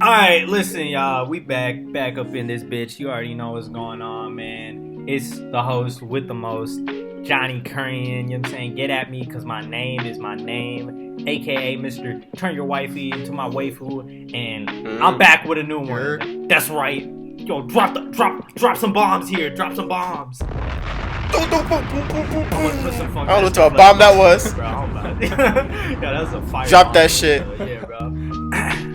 Alright, listen, y'all. We back up in this bitch. You already know what's going on, man. It's the host with the most, Johnny Curran. You know what I'm saying? Get at me, because my name is my name. AKA Mr. Turn Your Wifey into my waifu. And I'm back with a new one. That's right. Yo, drop some bombs here. Drop some bombs. I don't know what a bomb that was. Yeah, that's a fire. Drop that shit. Yeah, bro.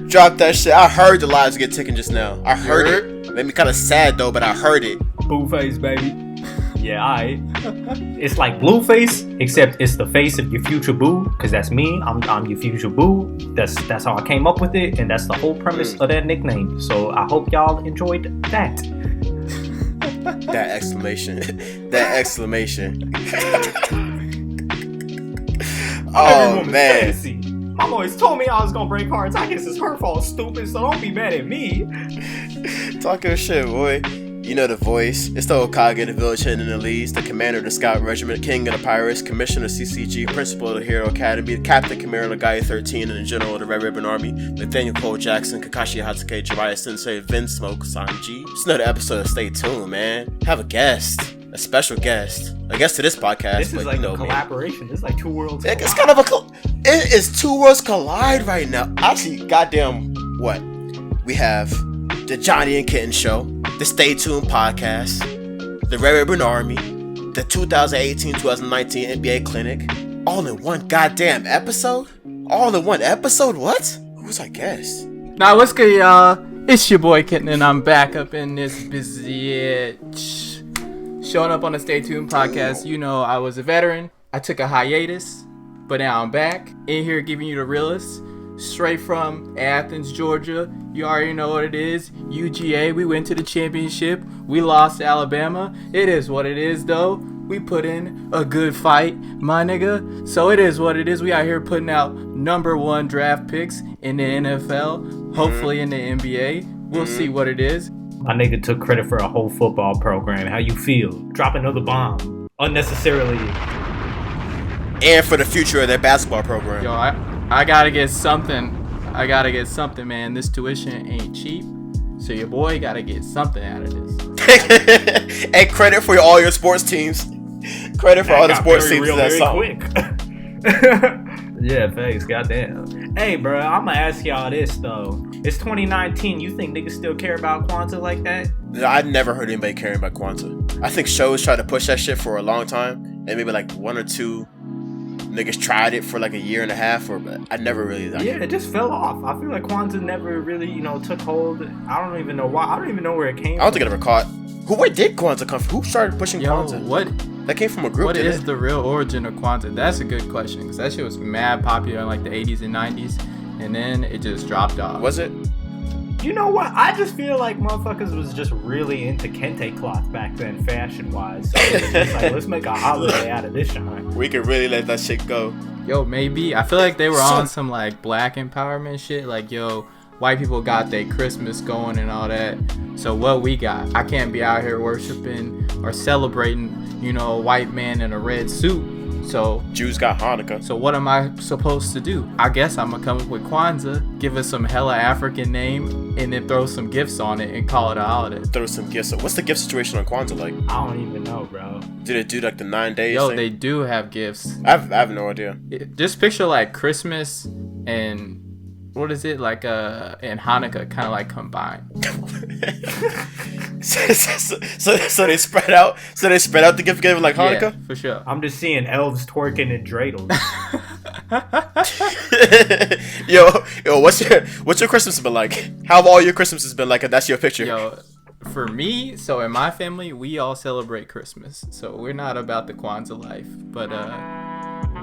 Drop that shit. I heard the lives get taken just now. I heard it. Made me kind of sad though, but I heard it. Blueface, baby. Yeah, alright. It's like Blueface, except it's the face of your future boo, because that's me. I'm your future boo. That's how I came up with it, and that's the whole premise of that nickname. So I hope y'all enjoyed that. That exclamation. That exclamation. Oh man. Fantasy. Mom always told me I was gonna break hearts. I guess it's her fault, stupid, so don't be mad at me. Talk your shit, boy. You know the voice. It's the Okage, the village hidden in the leaves, the commander of the scout regiment, king of the pirates, commissioner of CCG, principal of the Hero Academy, captain commander of Gaia 13, and the general of the Red Ribbon Army, Nathaniel Cole Jackson, Kakashi Hatsuke, Jiraiya Sensei, Vince Smoke, Sanji. It's another episode of Stay Tuned, man. Have a guest. A special guest. A guest to this podcast. This is like a collaboration. This is like two worlds. It's kind of it is two worlds collide right now. Actually, goddamn, what? We have the Johnny and Kenton Show, the Stay Tuned podcast, the Red Ribbon Army, the 2018-2019 NBA Clinic, all in one goddamn episode? All in one episode? What? Who's our guest? Nah, what's good, y'all? It's your boy Kenton, and I'm back up in this bitch. Showing up on the Stay Tuned podcast. You know, I was a veteran. I took a hiatus, but now I'm back in here giving you the realest. Straight from Athens, Georgia. You already know what it is. UGA, we went to the championship. We lost to Alabama. It is what it is, though. We put in a good fight, my nigga. So it is what it is. We out here putting out number one draft picks in the NFL. Hopefully in the NBA. We'll see what it is. My nigga took credit for a whole football program. How you feel? Drop another bomb. Unnecessarily. And for the future of their basketball program. Yo, I gotta get something. Man. This tuition ain't cheap. So your boy gotta get something out of this. And credit for all your sports teams. Credit for all the sports teams. That's quick. Yeah, thanks. Goddamn. Hey, bro, I'm gonna ask y'all this though. It's 2019. You think niggas still care about Kwanzaa like that? I never heard anybody caring about Kwanzaa. I think shows tried to push that shit for a long time, and maybe like one or two niggas tried it for like a year and a half, but I never really. It just fell off. I feel like Kwanzaa never really, took hold. I don't even know why. I don't even know where it came from. I don't think it ever caught. Where did Kwanzaa come from? Who started pushing Kwanzaa? What? That came from a group. What is the real origin of Kwanzaa? That's a good question, because that shit was mad popular in like the 80s and 90s, and then it just dropped off. Was it? You know what? I just feel like motherfuckers was just really into kente cloth back then, fashion-wise. So it's just like, let's make a holiday out of this shine. We could really let that shit go. Yo, maybe. I feel like they were on some like black empowerment shit. Like, yo, white people got their Christmas going and all that. So what we got? I can't be out here worshiping or celebrating, a white man in a red suit. So Jews got Hanukkah. So what am I supposed to do? I guess I'm gonna come up with Kwanzaa, give it some hella African name, and then throw some gifts on it and call it a holiday. Throw some gifts. What's the gift situation on Kwanzaa like? I don't even know, bro. Do they do like the 9 days? Yo, thing? they do have gifts. I have no idea. Just picture like Christmas and what is it like? And Hanukkah kind of like combined. so they spread out. So they spread out the gift giving like Hanukkah. Yeah, for sure. I'm just seeing elves twerking and dreidels. yo, what's your Christmas been like? How have all your Christmases been like? If that's your picture. Yo, for me, so in my family, we all celebrate Christmas. So we're not about the Kwanzaa life, but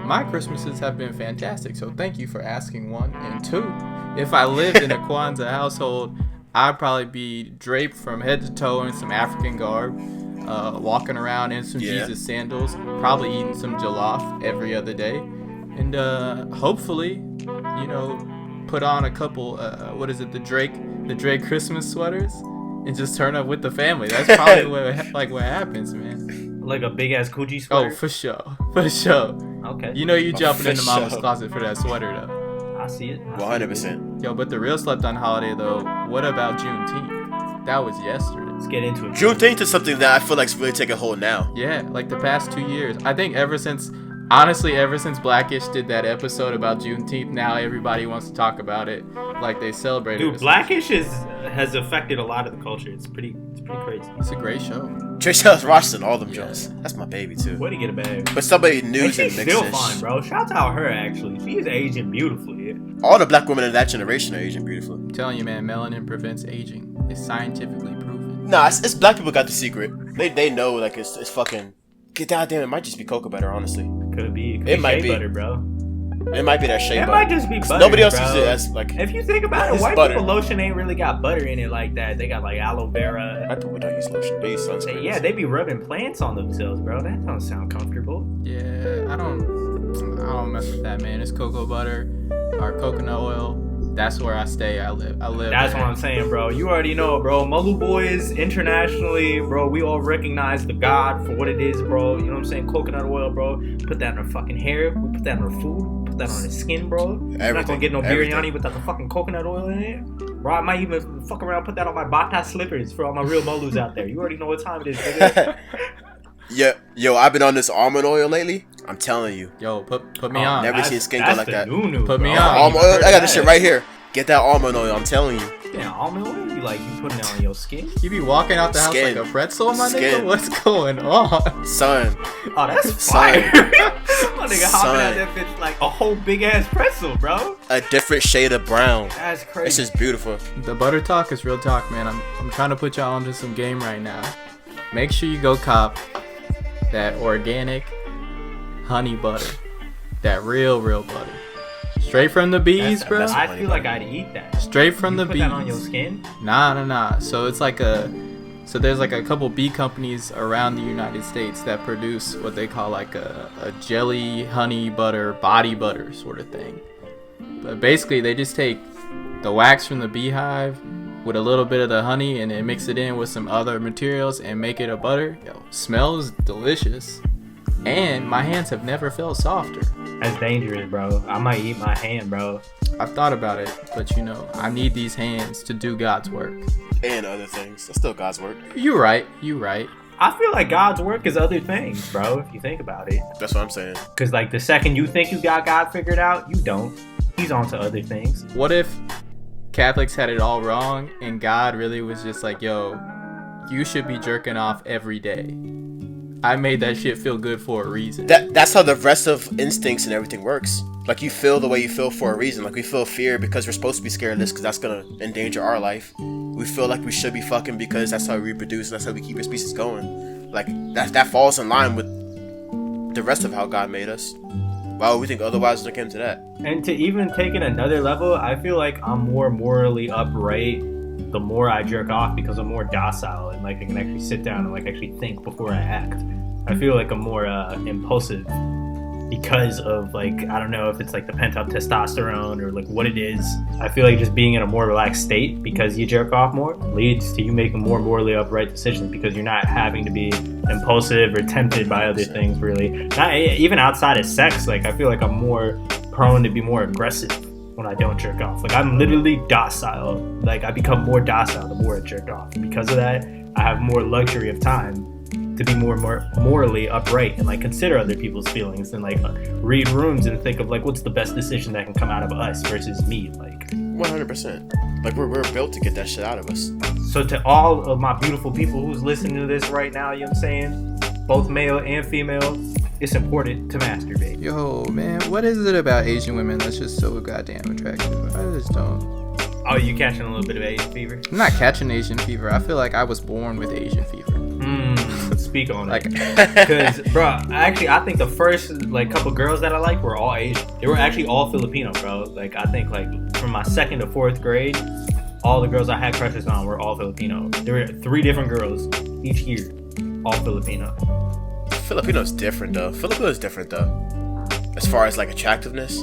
my Christmases have been fantastic. So thank you for asking, one. And two, if I lived in a Kwanzaa household, I'd probably be draped from head to toe in some African garb, walking around in some Jesus sandals, probably eating some jollof every other day, and hopefully, put on a couple, the Drake Christmas sweaters, and just turn up with the family. That's probably what happens, man. Like a big ass Coogi sweater? Oh, for sure. Okay. You jumping into mama's closet for that sweater though. I see it. 100%. Yo, but the real slept on holiday though. What about Juneteenth? That was yesterday. Let's get into it. Juneteenth is something that I feel like is really taking hold now. Yeah, like the past 2 years. I think ever since Blackish did that episode about Juneteenth, now everybody wants to talk about it like they celebrated it. Dude, Blackish has affected a lot of the culture. It's pretty crazy. It's a great show. Trishelle Rosston, all them Jones. That's my baby too. Way to get a bag. But somebody news And and she's mix still this. fine, bro. Shout out her, actually. She is aging beautifully. All the black women in that generation are aging beautifully. I'm telling you, man, melanin prevents aging. It's scientifically proven. Nah, it's black people got the secret. They know like it's fucking. Goddamn, it might just be cocoa butter, honestly. Could be. It might shea be. butter, bro. It might be that shea It butter. might just be butter. Nobody else bro. uses it as like. If you think about it, It's white butter. people lotion ain't really got butter in it like that. They got like aloe vera. White people don't use lotion. They use sunscreen. Yeah, they be rubbing plants on themselves, bro. That don't sound comfortable. Yeah, I don't mess with that, man. It's cocoa butter or coconut oil. That's where I stay. I live. That's there. what I'm saying, bro. You already know, bro. Muggle boys internationally, bro. We all recognize the god for what it is, bro. You know what I'm saying? Coconut oil, bro. Put that in our fucking hair. We put that in our food. Put that on our skin, bro. We're not gonna get no biryani without the fucking coconut oil in it. Bro, I might even fuck around, put that on my bata slippers for all my real Molus out there. You already know what time it is, nigga. Yeah, yo, I've been on this almond oil lately. I'm telling you. Yo, put me on. Never seen skin go like that. Put me on. Almond oil. I got this shit right here. Get that almond oil. I'm telling you. Yeah, almond oil? You putting it on your skin? You be walking out the house Skin. like a pretzel, my Skin. nigga? What's going on? Son. Oh, that's Son. fire. My nigga hopping out Son. that bitch like a whole big ass pretzel, bro. A different shade of brown. That's This crazy. is beautiful. The butter talk is real talk, man. I'm trying to put y'all onto some game right now. Make sure you go cop that organic honey butter. That real butter. Straight from the bees, bro. that's- I feel like I'd eat that. Straight from the put bees. that on your skin? Nah. So it's like there's like a couple bee companies around the United States that produce what they call like a jelly honey butter, body butter sort of thing. But basically they just take the wax from the beehive with a little bit of the honey and then mix it in with some other materials and make it a butter. Yo, smells delicious. And my hands have never felt softer. That's dangerous, bro. I might eat my hand, bro. I've thought about it, but you know, I need these hands to do God's work. And other things. That's still God's work. You right. I feel like God's work is other things, bro, if you think about it. That's what I'm saying. Because, like, the second you think you got God figured out, you don't. He's on to other things. What if Catholics had it all wrong and God really was just like, yo, you should be jerking off every day. I made that shit feel good for a reason. That's how the rest of instincts and everything works. Like, you feel the way you feel for a reason. Like, we feel fear because we're supposed to be scared of this because that's gonna endanger our life. We feel like we should be fucking because that's how we reproduce and that's how we keep our species going. Like, that falls in line with the rest of how God made us. Why would we think otherwise when it came to that? And to even take it another level, I feel like I'm more morally upright the more I jerk off because I'm more docile and, like, I can actually sit down and, like, actually think before I act. I feel like I'm more impulsive because of, like, I don't know if it's like the pent up testosterone or like what it is. I feel like just being in a more relaxed state because you jerk off more leads to you making more morally upright decisions because you're not having to be impulsive or tempted by other things, really. Not even outside of sex. Like, I feel like I'm more prone to be more aggressive when I don't jerk off. Like, I'm literally docile. Like, I become more docile the more I jerk off. And because of that, I have more luxury of time to be more morally upright and, like, consider other people's feelings and, like, read rooms and think of, like, what's the best decision that can come out of us versus me. Like, 100%. Like, we're built to get that shit out of us. so to all of my beautiful people who's listening to this right now, you know what I'm saying? Both male and female, it's important to masturbate. Yo, man, what is it about Asian women that's just so goddamn attractive? I just don't. Oh, you catching a little bit of Asian fever? I'm not catching Asian fever. I feel like I was born with Asian fever. Speak on Like, it. Because, bro, actually, I think the first, like, couple girls that I liked were all Asian. They were actually all Filipino, bro. Like, I think, like, from my 2nd to 4th grade, all the girls I had crushes on were all Filipino. There were 3 different girls each year, all Filipino. Filipino's different, though. Filipino's different, though. As far as, like, attractiveness.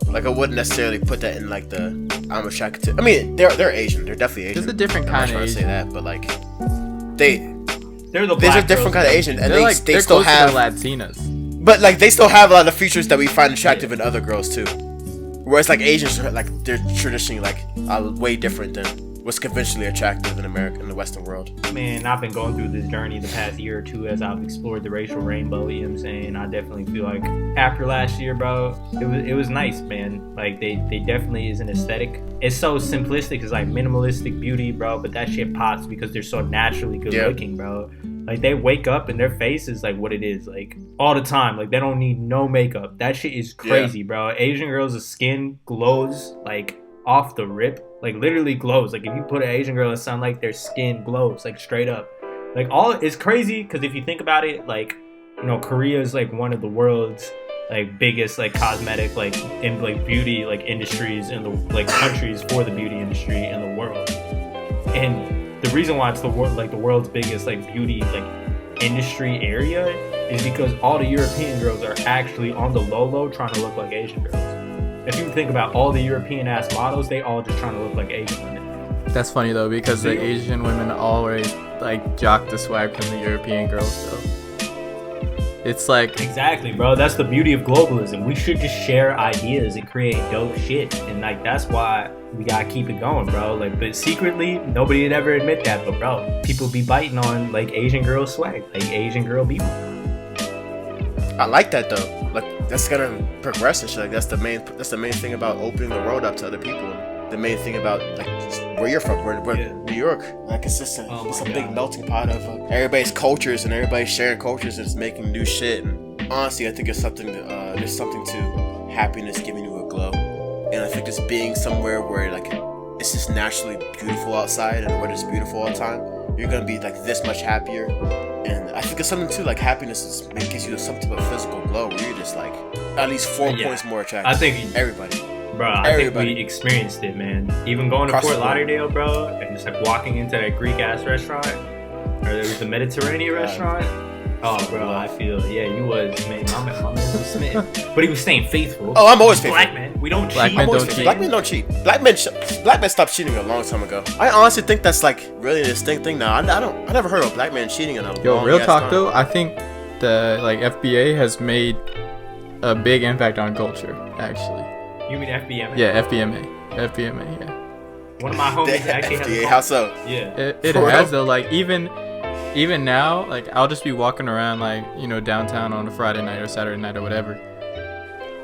Like, I wouldn't necessarily put that in, like, the I'm attracted to. I mean, they're Asian. They're definitely Asian. There's a different I'm kind not of trying to Asian. say that, but, like, They're the there's black a different girls. kind of Asian, and They're they they're still closer have, to Latinas. but, like, they still have a lot of features that we find attractive in other girls too. Whereas like Asians are like they're traditionally like way different than what's conventionally attractive in America, in the Western world. Man, I've been going through this journey the past year or two as I've explored the racial rainbow, you know what I'm saying? I definitely feel like after last year, bro, it was nice, man. Like, they definitely is an aesthetic. It's so simplistic, it's like minimalistic beauty, bro, but that shit pops because they're so naturally good looking, bro. Like, they wake up and their face is like what it is, like, all the time. Like, they don't need no makeup. That shit is crazy, bro. Asian girls' skin glows, like, off the rip. Like, literally glows. Like, if you put an Asian girl in sunlight, their skin glows, like, straight up. Like, it's crazy, because if you think about it, like, you know, Korea is, like, one of the world's, like, biggest, like, cosmetic, like, in, like, beauty, like, industries in the, like, countries for the beauty industry in the world. And the reason why it's the world, like, the world's biggest, like, beauty, like, industry area is because all the European girls are actually on the low trying to look like Asian girls. If you think about all the European ass models, they all just trying to look like Asian women. That's funny though, because the Asian women always like jock the swag from the European girls. So it's like exactly, bro. That's the beauty of globalism. We should just share ideas and create dope shit, and like that's why we gotta keep it going, bro. Like, but secretly, nobody would ever admit that, but bro, people be biting on like Asian girl swag, like Asian girl beauty. I like that though. Like, that's gonna progress and shit. Like, that's the main thing about opening the road up to other people. The main thing about like where you're from, where New York. Like, it's just a big melting pot of everybody's cultures, and everybody's sharing cultures and it's making new shit. And honestly, I think it's something. There's something to happiness giving you a glow, and I think just being somewhere where like it's just naturally beautiful outside and where it's beautiful all the time, you're gonna be like this much happier. And I think it's something too, like happiness gives you some type of physical glow where you're just like at least 4 points more attractive. I think everybody. Bro, I think we experienced it, man. Even going to Fort Lauderdale, bro, and just like walking into that Greek ass restaurant, or there was the Mediterranean restaurant. Oh, bro, I feel, you was, man. My man was smitten, but he was staying faithful. Oh, I'm always faithful. Black men, we don't cheat. Black men don't cheat. Black men don't cheat. Black men stopped cheating a long time ago. I honestly think that's like really a distinct thing now. I never heard of black men cheating in a long real talk time. though, I think the like FBA has made a big impact on culture, actually. You mean FBMA? Yeah, FBMA, yeah. One of my homies actually has FBA, how so? Yeah. It has though, like even now, like I'll just be walking around like, you know, downtown on a Friday night or Saturday night or whatever.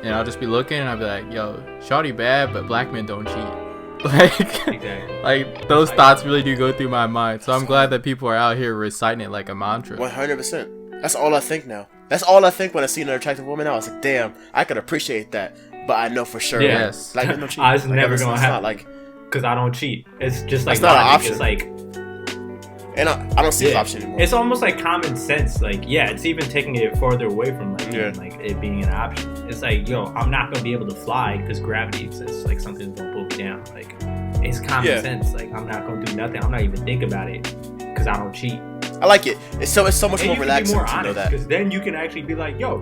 And I'll just be looking and I'll be like, yo, shawty bad, but black men don't cheat. Like, exactly. Like those thoughts really do go through my mind. So I'm glad that people are out here reciting it like a mantra. 100%. That's all I think now. That's all I think when I see an attractive woman. I was like, damn, I could appreciate that, but I know for sure. Yes. Black men don't cheat. It's never gonna happen. Like, because I don't cheat. It's just like it's not an option. It's like, and I don't see an option anymore. It's almost like common sense. Like, it's even taking it farther away from like, even, like it being an option. It's like, yo, I'm not gonna be able to fly because gravity exists. Like, something's gonna pull me down. Like, it's common sense. Like, I'm not gonna do nothing. I'm not even think about it because I don't cheat. I like it. It's so much more relaxing more to honest, know that. Because then you can actually be like, yo,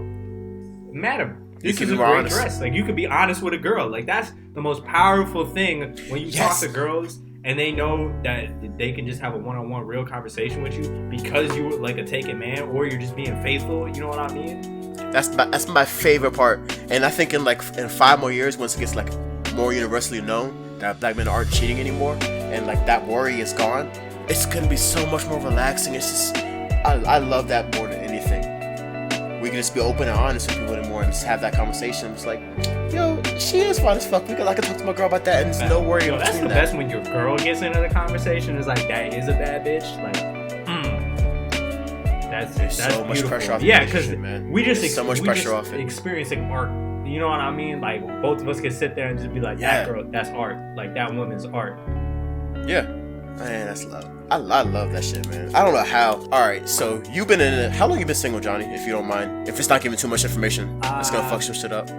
madam, this is a great honest. dress. Like, you could be honest with a girl. Like, that's the most powerful thing when you talk to girls and they know that they can just have a one-on-one real conversation with you because you're like a taken man or you're just being faithful. You know what I mean? That's my favorite part. And I think in 5 more years, once it gets like more universally known that black men aren't cheating anymore and like that worry is gone, it's gonna be so much more relaxing. It's just I love that more than anything. We can just be open and honest with people anymore and just have that conversation. It's like, yo, she is fine as fuck. I can talk to my girl about that and there's no worry. Yo, that's the best when your girl gets into the conversation. Is like, that is a bad bitch. Like, that's so much beautiful. pressure off. Yeah, because man. We just so much pressure off it. Experiencing art. You know what I mean? Like, both of us can sit there and just be like, that girl, that's art. Like, that woman's art. Yeah. Man, that's love. I love that shit, man. I don't know how. Alright, so you've been in it. How long you been single, Johnny, if you don't mind? If it's not giving too much information, it's gonna fuck some shit up.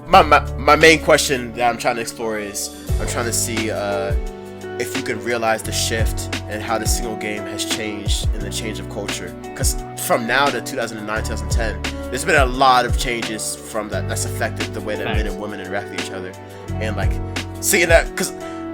My main question that I'm trying to explore is, I'm trying to see if you can realize the shift and how the single game has changed in the change of culture. Because from now to 2009, 2010, there's been a lot of changes from that's affected the way that men and women interact with each other. And like, seeing that, because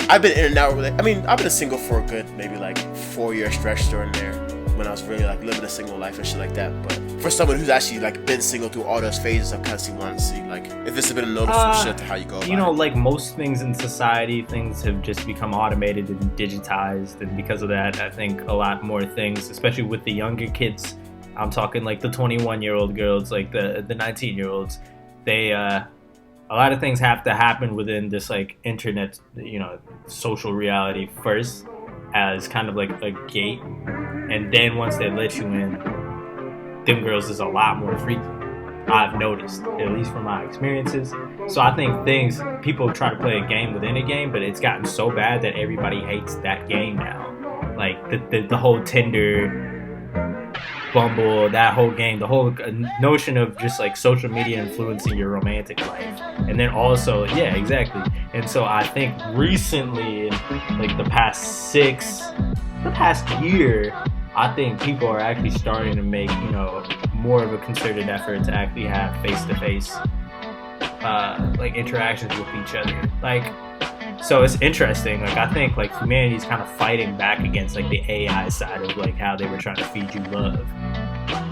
I've been in and out with it. I mean, I've been single for a good maybe like 4-year stretch during there. when I was really like living a single life and shit like that. But for someone who's actually like been single through all those phases, I kind of wanted to see like if this has been a noticeable shift to how you go about it. Like most things in society, things have just become automated and digitized, and because of that, I think a lot more things, especially with the younger kids, I'm talking like the 21-year-old girls, like the 19-year-olds, they a lot of things have to happen within this like internet, social reality first, as kind of like a gate, and then once they let you in, them girls is a lot more freaky. I've noticed, at least from my experiences. So I think people try to play a game within a game, but it's gotten so bad that everybody hates that game now. Like the whole Tinder, Bumble, that whole game, the whole notion of just like social media influencing your romantic life. And then also, yeah, exactly. And so I think recently, like the past year, I think people are actually starting to make, more of a concerted effort to actually have face-to-face, like interactions with each other. Like, so it's interesting. Like, I think like humanity's kind of fighting back against like the AI side of like how they were trying to feed you love.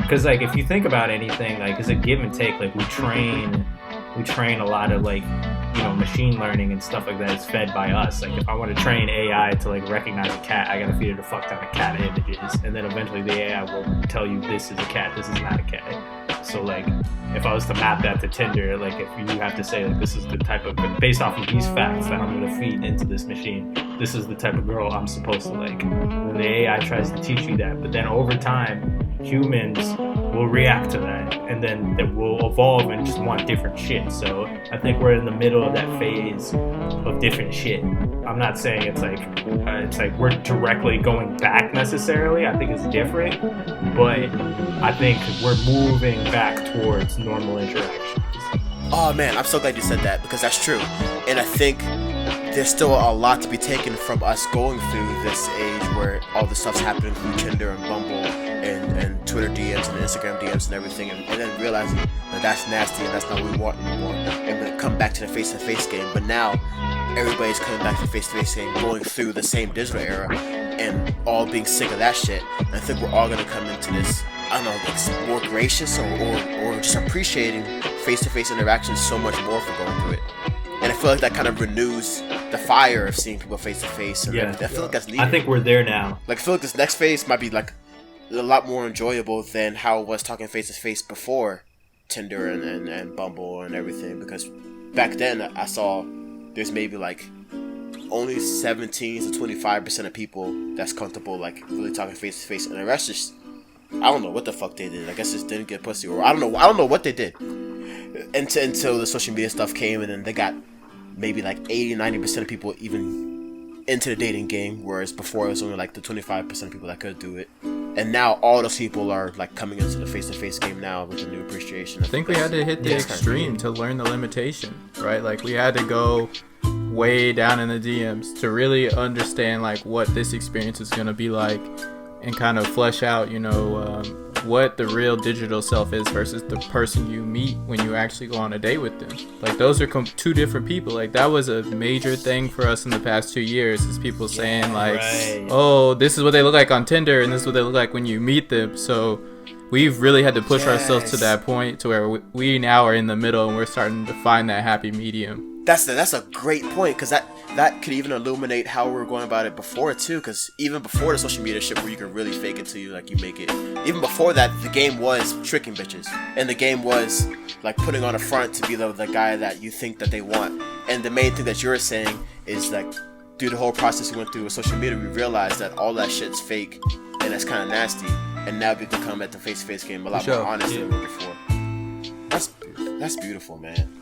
Because like if you think about anything, like it's a give and take. Like we train a lot of like machine learning and stuff like that is fed by us. Like if I want to train AI to like recognize a cat, I gotta feed it a fuck ton of cat images, and then eventually the AI will tell you this is a cat, this is not a cat. So like if I was to map that to Tinder, like if you have to say like this is the type of, based off of these facts that I'm gonna feed into this machine, this is the type of girl I'm supposed to like. And the AI tries to teach you that, but then over time humans will react to that, and then it will evolve and just want different shit. So I think we're in the middle of that phase of different shit. I'm not saying it's like we're directly going back necessarily. I think it's different, but I think we're moving back towards normal interactions. Oh man, I'm so glad you said that, because that's true. And I think there's still a lot to be taken from us going through this age where all this stuff's happening through Tinder and Bumble and Twitter DMs and Instagram DMs and everything, and then realizing that that's nasty and that's not what we want anymore, and when it come back to the face-to-face game. But now everybody's coming back to the face-to-face game, going through the same digital era and all being sick of that shit. And I think we're all gonna come into this, I don't know, like more gracious or just appreciating face-to-face interactions so much more for going through it. And I feel like that kind of renews the fire of seeing people face-to-face. And I feel like that's needed. I think we're there now. Like I feel like this next phase might be like a lot more enjoyable than how it was talking face-to-face before Tinder and Bumble and everything. Because back then I saw there's maybe like only 17 to 25% of people that's comfortable like really talking face-to-face, and the rest just, I don't know what the fuck they did. I guess just didn't get pussy, or I don't know what they did until the social media stuff came, and then they got maybe like 80-90% of people even into the dating game, whereas before it was only like the 25% of people that could do it. And now all those people are like coming into the face-to-face game now with a new appreciation. I think we had to hit the extreme to learn the limitation, right? Like we had to go way down in the DMs to really understand like what this experience is going to be like, and kind of flesh out, what the real digital self is versus the person you meet when you actually go on a date with them. Like those are two different people. Like that was a major thing for us in the past 2 years, is people saying like, oh, this is what they look like on Tinder and this is what they look like when you meet them. So we've really had to push ourselves to that point to where we now are in the middle, and we're starting to find that happy medium. That's a great point, because that could even illuminate how we were going about it before too. Because even before the social media shit, where you can really fake it till you like you make it, even before that, the game was tricking bitches, and the game was like putting on a front to be the guy that you think that they want. And the main thing that you're saying is like, through the whole process we went through with social media, we realized that all that shit's fake and that's kind of nasty. And now we can come at the face-to-face game a lot more honest than before. That's beautiful, man.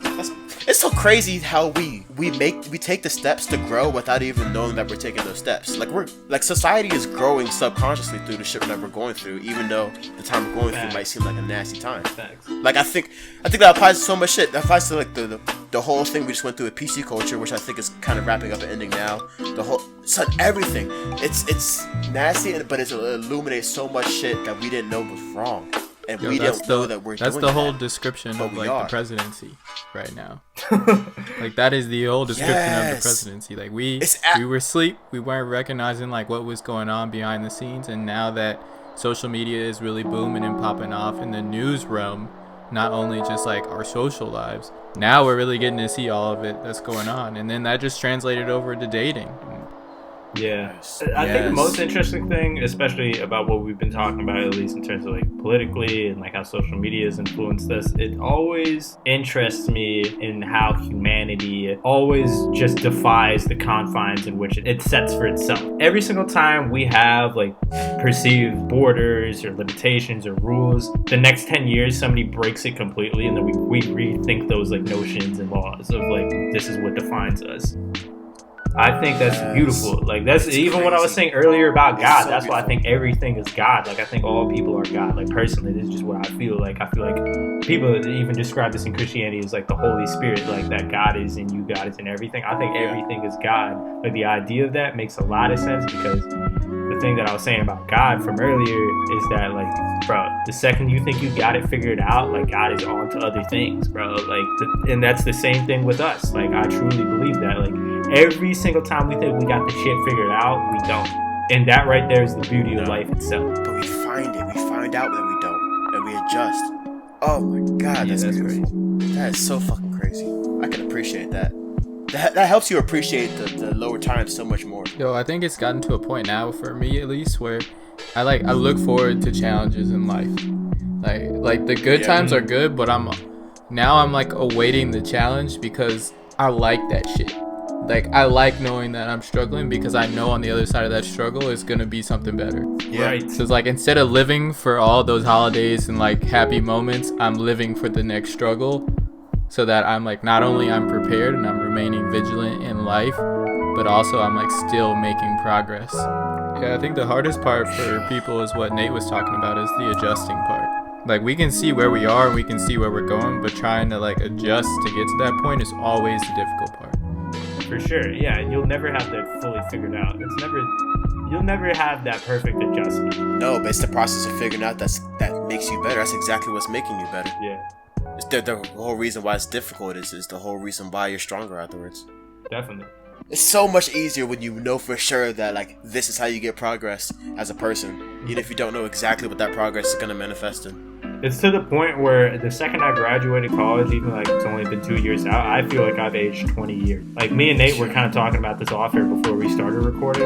It's so crazy how we take the steps to grow without even knowing that we're taking those steps. Like society is growing subconsciously through the shit that we're going through, even though the time we're going through might seem like a nasty time. Like I think that applies to so much shit. That applies to like the whole thing we just went through with PC culture, which I think is kind of wrapping up and ending now. Everything. It's nasty, but it illuminates so much shit that we didn't know was wrong. And we don't know that we're doing that. That's the whole description of like the presidency right now. Like that is the whole description of the presidency. Like we were asleep. We weren't recognizing like what was going on behind the scenes. And now that social media is really booming and popping off in the news realm, not only just like our social lives. Now we're really getting to see all of it that's going on, and then that just translated over to dating. Yeah, I think the most interesting thing, especially about what we've been talking about, at least in terms of like politically and like how social media has influenced us, it always interests me in how humanity always just defies the confines in which it sets for itself. Every single time we have like perceived borders or limitations or rules, the next 10 years somebody breaks it completely, and then we rethink those like notions and laws of like, this is what defines us. I think that's beautiful. Like that's even crazy. What I was saying earlier about God. So that's beautiful. Why I think everything is God. Like I think all people are God. Like personally, this is just what I feel like. I feel like people even describe this in Christianity as like the Holy Spirit, like that God is in you, God is in everything. I think everything is God. Like the idea of that makes a lot of sense, because the thing that I was saying about God from earlier is that like, bro, the second you think you got it figured out, like God is on to other things, bro. Like, and that's the same thing with us. Like I truly believe that. Like every single time we think we got the shit figured out, we don't. And that right there is the beauty of life itself. But we find it. We find out that we don't. And we adjust. Oh my God, that's beautiful. Crazy. That is so fucking crazy. I can appreciate that. That helps you appreciate the lower times so much more. Yo, I think it's gotten to a point now, for me at least, where I look forward to challenges in life. Like the good times are good, but I'm like awaiting the challenge because I like that shit. Like I like knowing that I'm struggling because I know on the other side of that struggle is gonna be something better. Yeah. Right. So it's like, instead of living for all those holidays and like happy moments, I'm living for the next struggle, so that I'm like, not only I'm prepared and I'm remaining vigilant in life, but also I'm like still making progress. Yeah, I think the hardest part for people is what Nate was talking about, is the adjusting part. Like we can see where we are and we can see where we're going, but trying to like adjust to get to that point is always the difficult part. For sure, yeah, and you'll never have that fully figured out. You'll never have that perfect adjustment. No, but it's the process of figuring out that makes you better. That's exactly what's making you better. Yeah. It's the whole reason why it's difficult is the whole reason why you're stronger afterwards. Definitely. It's so much easier when you know for sure that like this is how you get progress as a person, even if you don't know exactly what that progress is gonna manifest in. It's to the point where the second I graduated college, even like it's only been 2 years out, I feel like I've aged 20 years. Like me and Nate were kind of talking about this off air before we started recording.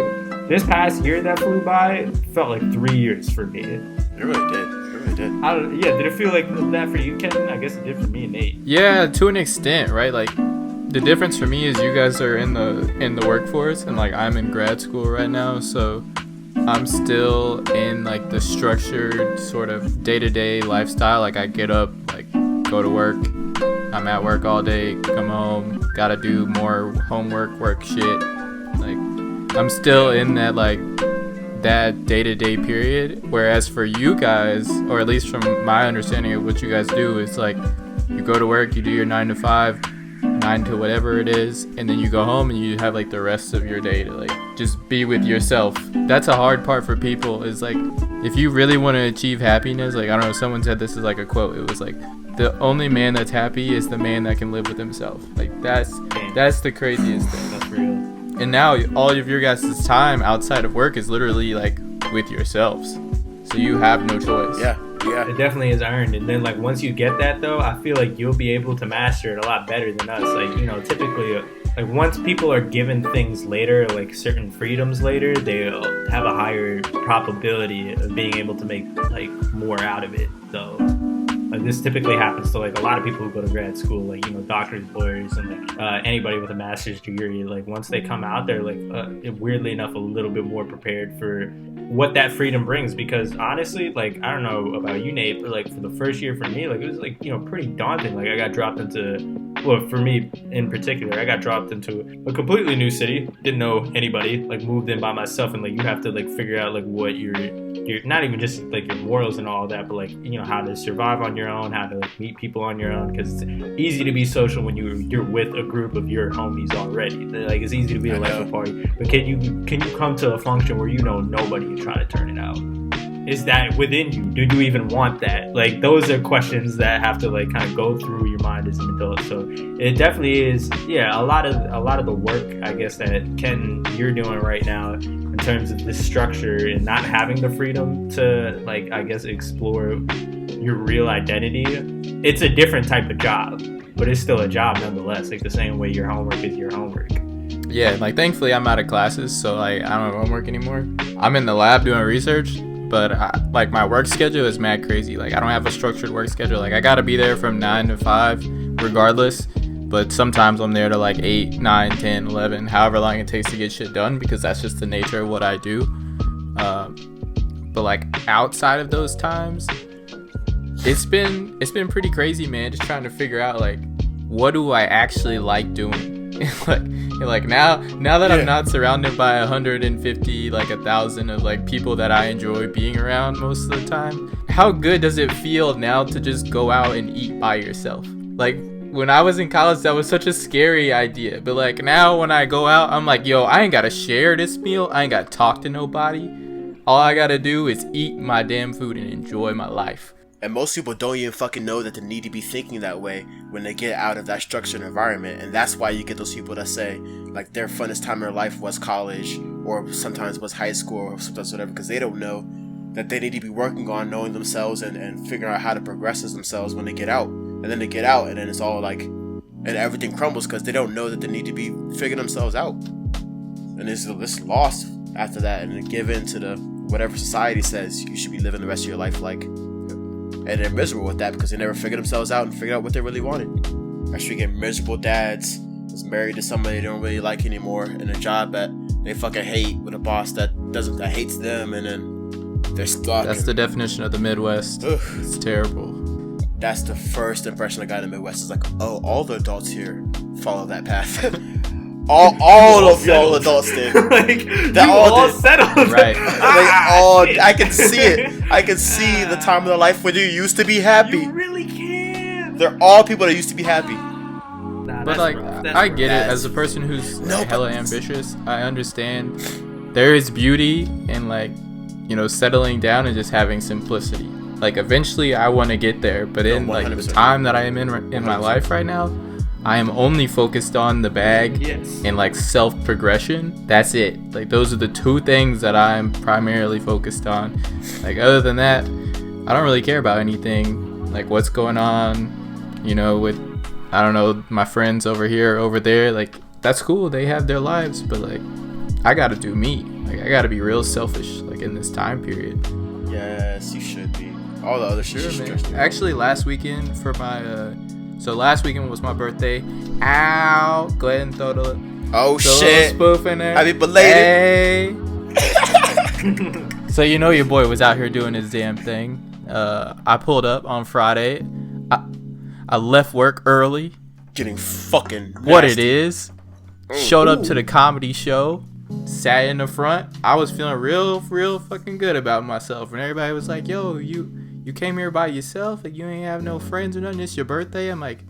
This past year that flew by felt like 3 years for me. It really did. Did it feel like that for you, Kenton? I guess it did for me and Nate. Yeah, to an extent, right? Like the difference for me is you guys are in the workforce, and like I'm in grad school right now, so I'm still in like the structured sort of day-to-day lifestyle. Like I get up, like go to work, I'm at work all day, come home, gotta do more homework, work shit. Like I'm still in that like that day-to-day period. Whereas for you guys, or at least from my understanding of what you guys do, is like you go to work, you do your 9 to 5, 9 to whatever it is, and then you go home and you have like the rest of your day to like just be with yourself. That's a hard part for people, is like if you really want to achieve happiness, like I don't know, someone said this is like a quote, it was like, the only man that's happy is the man that can live with himself. Like that's the craziest thing. That's real. And now all of your guys' time outside of work is literally like with yourselves, so you have no choice. Yeah. It definitely is earned. And then like once you get that though, I feel like you'll be able to master it a lot better than us. Like, you know, typically like once people are given things later, like certain freedoms later, they'll have a higher probability of being able to make like more out of it. So like this typically happens to like a lot of people who go to grad school, like, you know, doctors, lawyers, and like anybody with a master's degree. Like once they come out, they're like weirdly enough a little bit more prepared for what that freedom brings. Because honestly, like I don't know about you, Nate, but like for the first year for me, like it was like, you know, pretty daunting. Like I got dropped into, well, for me in particular, I got dropped into a completely new city, didn't know anybody, like moved in by myself, and like you have to like figure out like what you're not even just like your morals and all that, but like, you know, how to survive on your own, how to like meet people on your own, because it's easy to be social when you're with a group of your homies already. Like it's easy to be a life of party, but can you come to a function where you know nobody and try to turn it out? is that within you? Do you even want that? Like, those are questions that have to like kind of go through your mind as an adult. So it definitely is, yeah, a lot of the work, I guess, that you're doing right now in terms of this structure and not having the freedom to, like, I guess, explore your real identity. It's a different type of job, but it's still a job nonetheless. Like the same way your homework is your homework. Yeah, like thankfully I'm out of classes, so like I don't have homework anymore. I'm in the lab doing research, but like my work schedule is mad crazy. Like I don't have a structured work schedule. Like I gotta be there from 9 to 5 regardless, but sometimes I'm there to like 8, 9, 10, 11, however long it takes to get shit done, because that's just the nature of what I do. But like outside of those times, it's been pretty crazy, man. Just trying to figure out like what do I actually like doing. like now that I'm not surrounded by 150, like 1,000 of like people that I enjoy being around most of the time, how good does it feel now to just go out and eat by yourself? Like when I was in college, that was such a scary idea, but like now when I go out, I'm like, yo, I ain't gotta share this meal, I ain't gotta talk to nobody, all I gotta do is eat my damn food and enjoy my life. And most people don't even fucking know that they need to be thinking that way when they get out of that structured environment. And that's why you get those people that say, like, their funnest time in their life was college, or sometimes was high school, or sometimes whatever, because they don't know that they need to be working on knowing themselves and figuring out how to progress as themselves when they get out. And then they get out, and then it's all like, and everything crumbles because they don't know that they need to be figuring themselves out. And it's lost after that, and then give in to the whatever society says you should be living the rest of your life like. And they're miserable with that because they never figured themselves out and figured out what they really wanted. Actually get miserable dads that's married to somebody they don't really like anymore, in a job that they fucking hate, with a boss that hates them, and then they're stuck. That's the definition of the Midwest. Ugh. It's terrible. That's the first impression I got in the Midwest. Is like, oh, all the adults here follow that path. all of y'all adults did. Like, that all settled. Right. I can see it. I can see the time of their life where you used to be happy. You really can. They're all people that used to be happy. But like, I get it. As a person who's hella ambitious, I understand there is beauty in like, you know, settling down and just having simplicity. Like eventually I want to get there, but in like the time that I am in my life right now, I am only focused on the bag and like self-progression. That's it. Like those are the two things that I'm primarily focused on. Like other than that, I don't really care about anything. Like what's going on, you know, with, I don't know, my friends over here, over there. Like that's cool. They have their lives, but like I gotta do me. Like I gotta be real selfish like in this time period. Yes, you should be. All the other shit. Sure, man. Actually, last weekend for my last weekend was my birthday. Ow! Go ahead and throw shit! Spoof in there. Happy belated. Hey. So you know your boy was out here doing his damn thing. I pulled up on Friday. I left work early. Getting fucking nasty. What it is. Showed up to the comedy show. Sat in the front. I was feeling real fucking good about myself, and everybody was like, "Yo, you came here by yourself? Like you ain't have no friends or nothing? It's your birthday?" I'm like,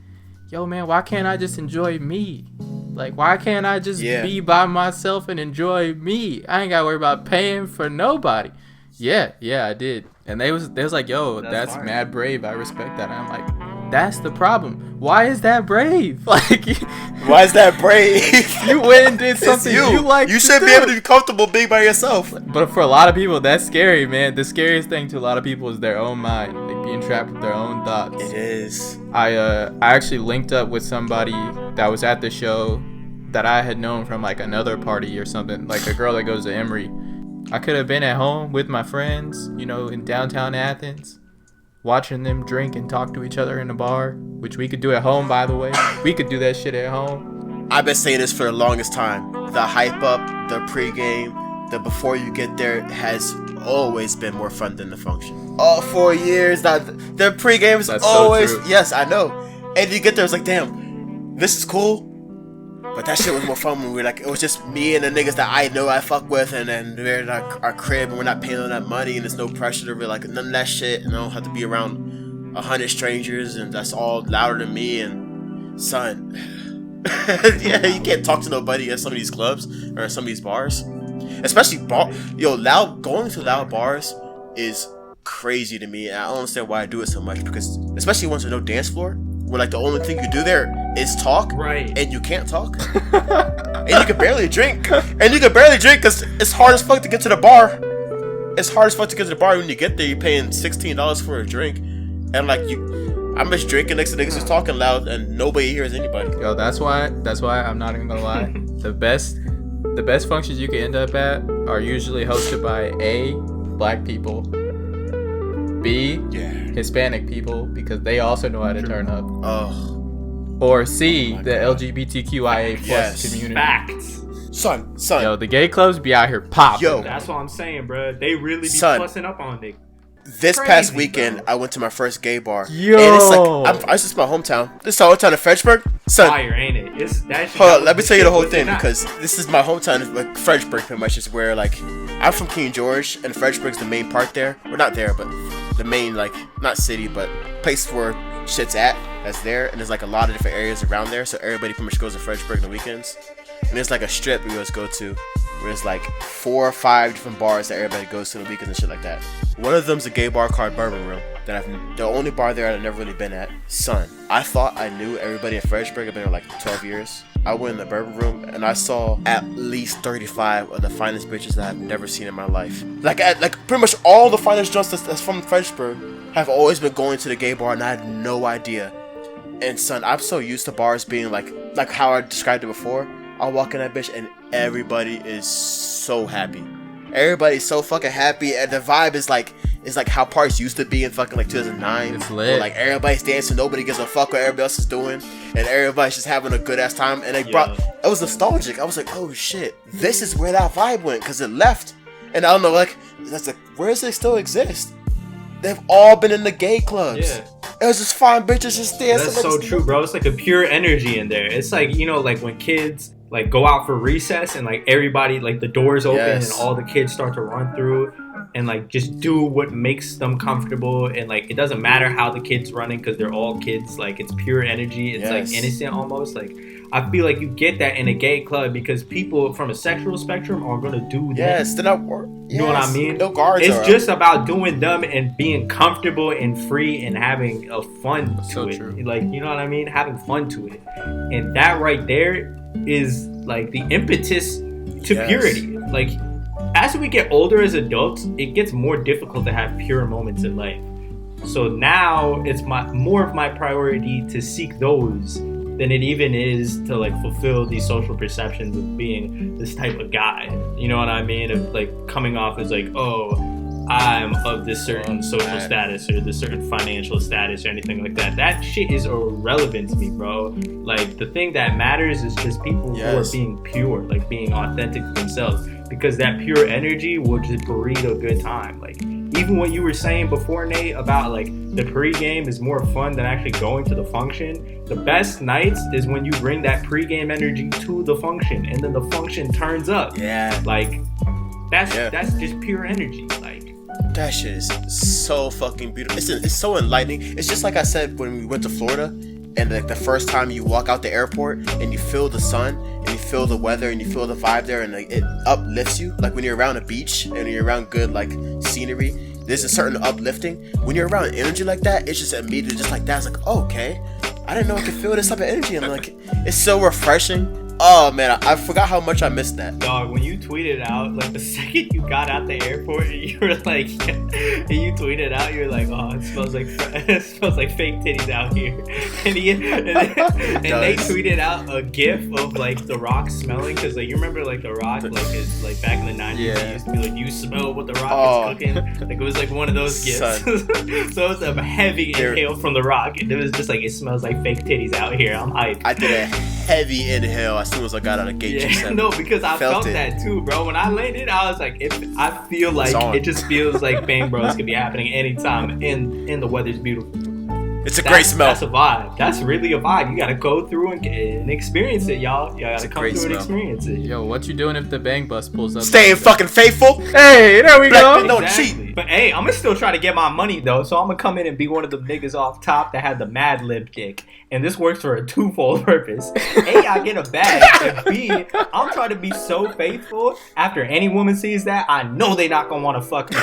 "Yo, man, why can't I just enjoy me? Like, why can't I just be by myself and enjoy me? I ain't gotta worry about paying for nobody." Yeah, I did. And they was like, "Yo, that's mad brave. I respect that." And I'm like, that's the problem. Why is that brave? Like, why is that brave? You went and did something you like. You should be able to be comfortable being by yourself. But for a lot of people, that's scary, man. The scariest thing to a lot of people is their own mind, like being trapped with their own thoughts. It is. I actually linked up with somebody that was at the show that I had known from like another party or something, like a girl that goes to Emory. I could have been at home with my friends, you know, in downtown Athens, watching them drink and talk to each other in a bar, which we could do at home, by the way. We could do that shit at home. I've been saying this for the longest time. The hype up, the pregame, the before you get there has always been more fun than the function. All 4 years, the pregame is always... So true. Yes, I know. And you get there, it's like, damn, this is cool. But that shit was more fun when we were like, it was just me and the niggas that I know I fuck with, and then we're in our crib and we're not paying all that money, and there's no pressure to be like none of that shit, and I don't have to be around 100 strangers and that's all louder than me. And son, yeah, you can't talk to nobody at some of these clubs or some of these bars, especially going to loud bars is crazy to me, and I don't understand why I do it so much. Because especially once there's no dance floor, where like the only thing you do there is talk, Right. and you can't talk, and you can barely drink, because it's hard as fuck to get to the bar. It's hard as fuck to get to the bar. When you get there, you're paying $16 for a drink, and like I'm just drinking next to niggas who's talking loud, and nobody hears anybody. Yo, that's why I'm not even gonna lie. The best functions you can end up at are usually hosted by A, black people, B, Hispanic people, because they also know how to turn up. Or C, the LGBTQIA plus community. Facts. Son. Yo, the gay clubs be out here popping. Yo. That's what I'm saying, bro. They really be fussing up on niggas. This Crazy, past weekend, bro. I went to my first gay bar. Yo. And it's like, this is my hometown. This is my hometown in Fredericksburg. Son, Fire, ain't it? It's that shit. hold on, let me tell you the whole Was it thing, not? because this is my hometown. Like Fredericksburg, pretty much is where like I'm from King George, and Fredericksburg's the main part there. Well, not there, but the main like not city, but place where shit's at. That's there, and there's like a lot of different areas around there. So everybody pretty much goes to Fredericksburg on the weekends. And there's like a strip we always go to, where there's like 4 or 5 different bars that everybody goes to on the weekends and shit like that. One of them's a gay bar called Bourbon Room. The only bar there I've never really been at. Son, I thought I knew everybody in Fredericksburg. I've been there like 12 years. I went in the Bourbon Room and I saw at least 35 of the finest bitches that I've never seen in my life. Like pretty much all the finest junks that's from Fredericksburg have always been going to the gay bar, and I had no idea. And son, I'm so used to bars being like how I described it before. I walk in that bitch and everybody is so happy. Everybody's so fucking happy, and the vibe is like how parties used to be in fucking like 2009. It's lit. Where, like everybody's dancing, nobody gives a fuck what everybody else is doing, and everybody's just having a good ass time. And it was nostalgic. I was like, oh shit, this is where that vibe went, because it left. And I don't know, like that's like, where does it still exist? They've all been in the gay clubs. Yeah. It was just fine bitches just dancing. That's so true, bro. It's like a pure energy in there. It's like, you know, like when kids like go out for recess and like everybody, like the doors open and all the kids start to run through and like just do what makes them comfortable, and like it doesn't matter how the kids running because they're all kids. Like it's pure energy. It's like innocent almost. Like I feel like you get that in a gay club because people from a sexual spectrum are gonna do that. Yes, they're not. You know what I mean? No guards. It's just about doing them and being comfortable and free and having a fun to it. True. Like, you know what I mean? Having fun to it. And that right there is like the impetus to purity. Like, as we get older as adults, it gets more difficult to have pure moments in life. So now it's more of my priority to seek those than it even is to like fulfill these social perceptions of being this type of guy. You know what I mean? Of like coming off as like, oh, I'm of this certain social status or this certain financial status or anything like that. That shit is irrelevant to me, bro. Like the thing that matters is just people who are being pure, like being authentic to themselves, because that pure energy will just breed a good time. Like even what you were saying before, Nate, about like the pregame is more fun than actually going to the function. The best nights is when you bring that pregame energy to the function, and then the function turns up. Yeah. Like that's just pure energy. Like that shit is so fucking beautiful. It's so enlightening. It's just like I said when we went to Florida, and like the first time you walk out the airport and you feel the sun and you feel the weather and you feel the vibe there, and like it uplifts you. Like when you're around a beach and you're around good like scenery, there's a certain uplifting. When you're around energy like that, it's just immediately just like that. It's like, oh, okay, I didn't know I could feel this type of energy, and like it's so refreshing. Oh man, I forgot how much I missed that. Dog, when you tweeted out, like the second you got out the airport, you were like, and you tweeted out, you're like, oh, it smells like fake titties out here. And they tweeted out a gif of like The Rock smelling, because like you remember like The Rock, like it's like back in the 90s, it used to be like, you smell what The Rock is cooking. Like it was like one of those gifs. So it's a heavy inhale from The Rock, and it was just like, it smells like fake titties out here. I'm hyped. I did a heavy inhale as soon as I got out of gate. No, because I felt that too, bro. When I landed, I was like, I feel like it just feels like Bang Bros could be happening anytime, and the weather's beautiful. It's a great smell. That's a vibe. That's really a vibe. You gotta go through and experience it, y'all. You gotta come through and experience it. Yo, what you doing if the Bang Bus pulls up? Staying fucking faithful. Hey, there we go. Don't cheat. But hey, I'm gonna still try to get my money though, so I'm gonna come in and be one of them niggas off top that had the mad lib dick. And this works for a twofold purpose. A, I get a bag, and B, I'm trying to be so faithful. After any woman sees that, I know they not gonna want to fuck me.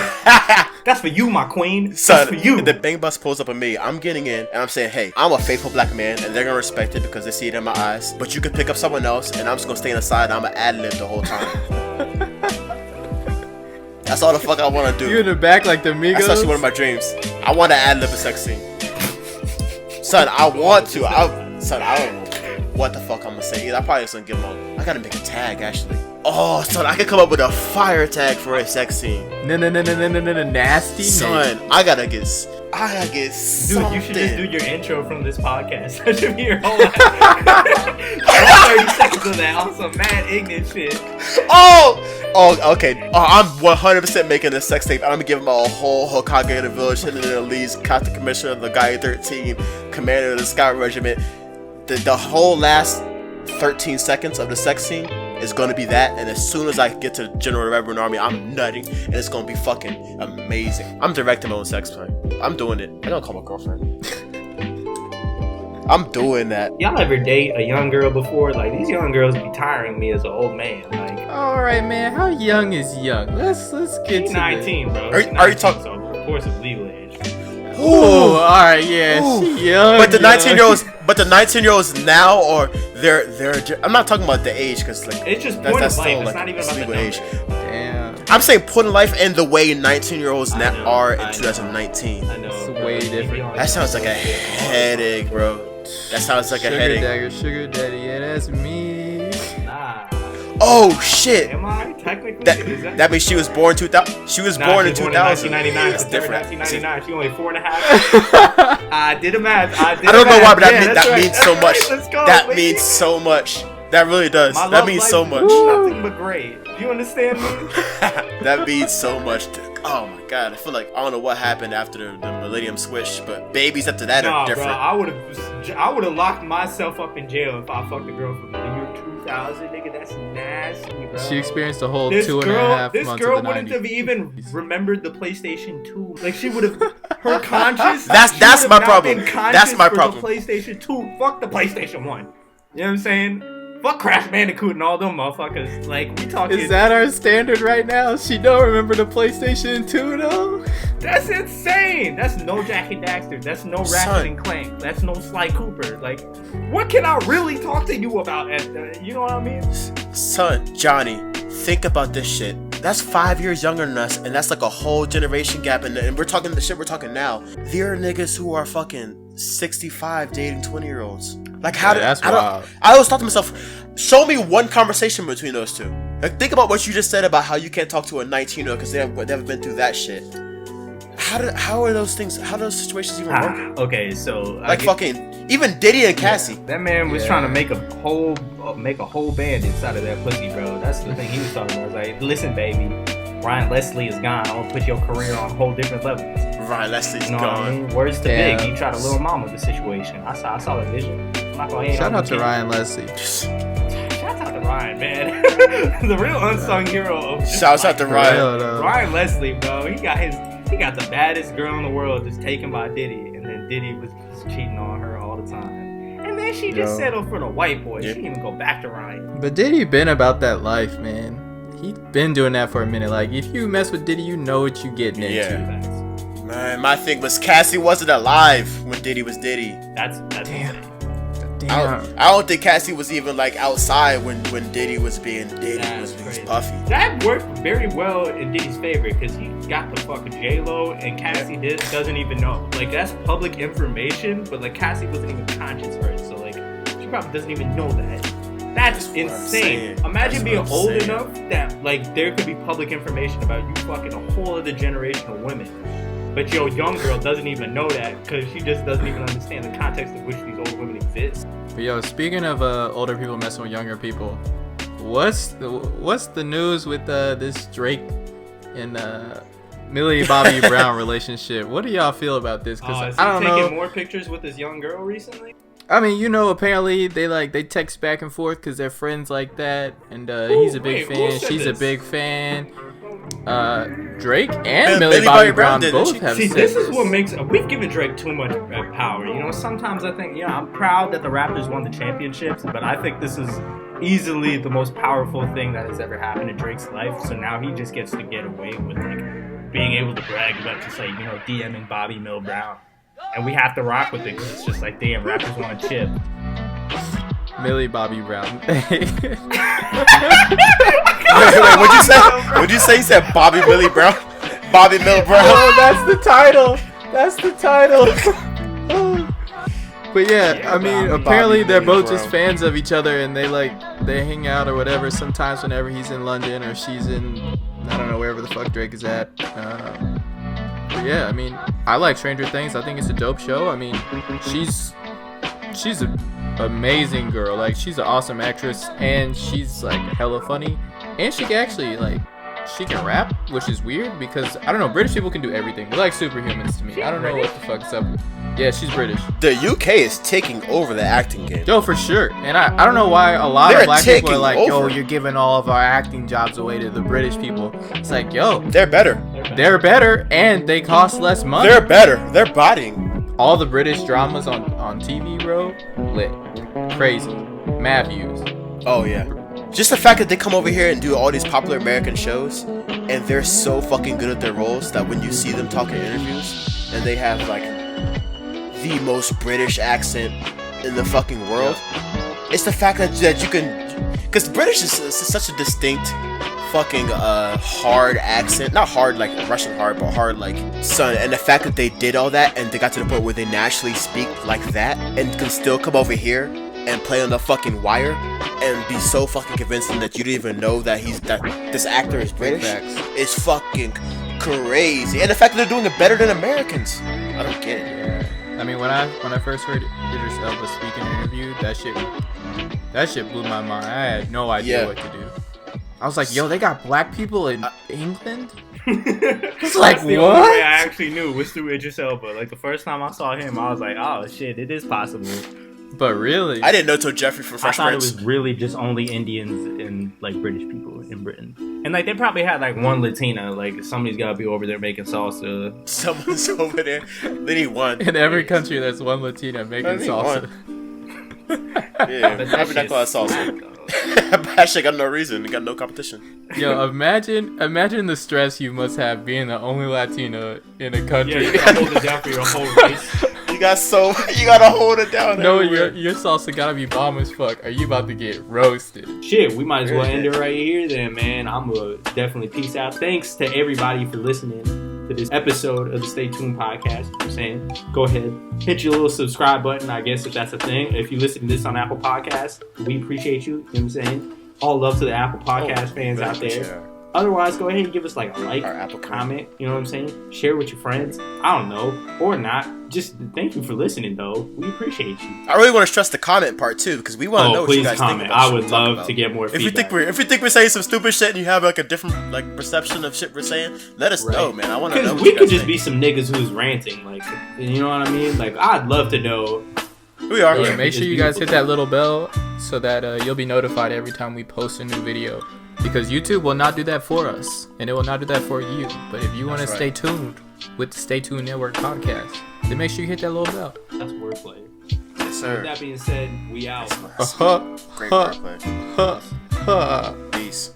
That's for you, my queen. Son, that's for you. The bang bus pulls up on me. I'm getting in, and I'm saying, hey, I'm a faithful black man, and they're gonna respect it because they see it in my eyes. But you can pick up someone else, and I'm just gonna stay on the side, and I'm gonna ad-lib the whole time. That's all the fuck I want to do. You in the back like the Migos? That's actually one of my dreams. I want to ad-lib a sex scene. Son, I want to. I don't know what the fuck I'm gonna say. I probably just gonna give them I gotta make a tag, actually. Oh, son, I could come up with a fire tag for a sex scene. No, nasty. Son, I gotta get something. Dude, you should just do your intro from this podcast. That should be your whole 30 seconds of that on some mad ignorant shit. Oh, okay. I'm 100% making a sex tape. I'm gonna give him a whole Hokage of the village, and then leads Captain Commissioner of the Guy 13, Commander of the Scout Regiment. The whole last 13 seconds of the sex scene is gonna be that, and as soon as I get to General Reverend Army, I'm nutting, and it's gonna be fucking amazing. I'm directing my own sex play. I'm doing it. I don't call my girlfriend. I'm doing that. Y'all ever date a young girl before? Like, these young girls be tiring me as an old man. Like, all right, man. How young is young? Let's get to 19, it. Bro. Are you talking? So, of course, it's legal age. Ooh, all right, yeah, she young. But the 19-year-olds now, or they're. I'm not talking about the age, because like it's just point of life. It's not even about the legal age. Damn. I'm saying point of life and the way 19-year-olds now are in 2019. I know. It's way different. That sounds like a headache, bro. That sounds like a headache. Sugar daddy, yeah, that's me. Nah. Oh shit. Am I technically? That means she was born 2000. She was born in 2000. 1999. It's different. 1999. She only 4.5. I did a math. I don't know why, but that means so much. That means so much. That really does. That means so much. Nothing but great. You understand me? That means so much. Oh my god, I feel like I don't know what happened after the Millennium Switch, but babies after that are different. Bro, I would have locked myself up in jail if I fucked a girl from the year 2000, nigga. That's nasty, bro. She experienced a whole 2.5 months. This girl wouldn't have even remembered the PlayStation 2. Like, she would have her conscious. That's my problem. That's my problem. The PlayStation 2. Fuck the PlayStation 1. You know what I'm saying? Fuck Crash Bandicoot and all them motherfuckers. Like, we talking. Is that our standard right now? She don't remember the PlayStation 2 though? That's insane. That's no Jack and Daxter. That's no Ratchet and Clank. That's no Sly Cooper. Like, what can I really talk to you about? You know what I mean? Son, Johnny, think about this shit. That's 5 years younger than us, and that's like a whole generation gap. And we're talking the shit we're talking now. There are niggas who are fucking 65 dating 20-year-olds. Like, how did that's wild. I always thought to myself, show me one conversation between those two. Like, think about what you just said about how you can't talk to a 19-year-old because they haven't been through that shit. How are those things? How do those situations even work? Okay, so like fucking even Diddy and Cassie. Yeah, that man was trying to make a whole band inside of that pussy, bro. That's the thing he was talking about. I was like, listen, baby, Ryan Leslie is gone. I'm gonna put your career on a whole different level. Ryan Leslie's gone. What I mean? Words to Big. He tried to little mama the situation. I saw the vision. Shout out to Ryan Leslie. Shout out to Ryan, man. The real unsung hero of shouts out to Ryan. Ryan Leslie, bro. He got the baddest girl in the world just taken by Diddy, and then Diddy was cheating on her all the time. And then she just settled for the white boy. She didn't even go back to Ryan. But Diddy been about that life, man. He been doing that for a minute. Like, if you mess with Diddy, you know what you getting into. Man, my thing was Cassie wasn't alive when Diddy was Diddy. That's damn. I don't think Cassie was even like outside when Diddy was being Diddy was puffy. That worked very well in Diddy's favor because he got the fucking J-Lo and Cassie doesn't even know. Like, that's public information, but like Cassie wasn't even conscious for it, so like she probably doesn't even know that. That's insane. Imagine being old enough that like there could be public information about you fucking a whole other generation of women. But your young girl doesn't even know that because she just doesn't even understand the context of which these old women exist. But yo, speaking of older people messing with younger people, what's the news with this Drake and Millie Bobby Brown relationship? What do y'all feel about this? Because is he taking more pictures with his young girl recently? I mean, apparently they text back and forth because they're friends like that, and he's a big fan. She's a big fan. Drake and Millie Bobby Brown both have said this is what makes we've given Drake too much power. Sometimes I think I'm proud that the Raptors won the championships, but I think this is easily the most powerful thing that has ever happened in Drake's life. So now he just gets to get away with being able to brag about just DMing Bobby Mill Brown. And we have to rock with it because it's just damn, Raptors want a chip. Millie Bobby Brown. wait, what'd you say? What'd you say? You said Bobby Millie Brown? Bobby Mill Brown? Oh, that's the title. But yeah, I mean, apparently they're both just fans of each other, and they hang out or whatever. Sometimes whenever he's in London or she's in, I don't know, wherever the fuck Drake is at. But yeah, I mean, I like Stranger Things. I think it's a dope show. I mean, she's an amazing girl. She's an awesome actress, and she's hella funny, and she can actually she can rap, which is weird because I don't know, British people can do everything. They're like superhumans to me. I don't know what the fuck's up. Yeah, she's British. The UK is taking over the acting game. Yo, for sure. And I don't know why a lot of black people are like, yo, you're giving all of our acting jobs away to the British people. It's like, yo, they're better. They're better, and they cost less money. They're better. They're bodying. All the British dramas on TV, bro, lit. Crazy. Mad views. Oh, yeah. Just the fact that they come over here and do all these popular American shows, and they're so fucking good at their roles that when you see them talk in interviews, and they have the most British accent in the fucking world, it's the fact that you can, because British is such a distinct fucking hard accent, not hard like Russian hard, but hard son, and the fact that they did all that and they got to the point where they naturally speak like that and can still come over here and play on the fucking wire and be so fucking convincing that you didn't even know that this actor is British is fucking crazy. And the fact that they're doing it better than Americans, I don't get it. Yeah. I mean, when I first heard Idris Elba speak in an interview, that shit blew my mind. I had no idea what to do. I was like, yo, they got black people in England? It's That's the only way I actually knew was through Idris Elba. The first time I saw him, I was like, oh shit, it is possible. But really, I didn't know till Jeffrey from Fresh Prince. I thought it was really just only Indians and British people in Britain, and they probably had one Latina. Somebody's gotta be over there making salsa. Someone's over there. They need one. In every country, there's one Latina making salsa. Yeah, probably not call it salsa. That shit got no reason. It got no competition. Yo, imagine the stress you must have being the only Latina in a country. Yeah, you gotta hold it down for your whole race. You gotta hold it down. No, your salsa gotta be bomb as fuck. Are you about to get roasted? Shit, we might as well end it right here then, man. I'm gonna definitely peace out. Thanks to everybody for listening to this episode of the Stay Tuned podcast. You know what I'm saying, go ahead, hit your little subscribe button, I guess, if that's a thing. If you listen to this on Apple Podcasts, we appreciate you. You know what I'm saying? All love to the Apple Podcast fans out there. Sure. Otherwise, go ahead and give us a like, a comment, you know what I'm saying? Share with your friends. I don't know, or not. Just thank you for listening, though. We appreciate you. I really want to stress the comment part, too, because we want to know what you guys think about. I would love to get more feedback. If you think we're saying some stupid shit and you have a different perception of shit we're saying, let us know, man. I want to know what we you guys could just think. be some niggas who's ranting, you know what I mean? I'd love to know. We are. Yeah, make sure you guys hit that little bell so that you'll be notified every time we post a new video. Because YouTube will not do that for us, and it will not do that for you. But if you want to stay tuned with the Stay Tuned Network podcast, then make sure you hit that little bell. That's wordplay. Yes, sir. With that being said, we out. Great wordplay. Peace.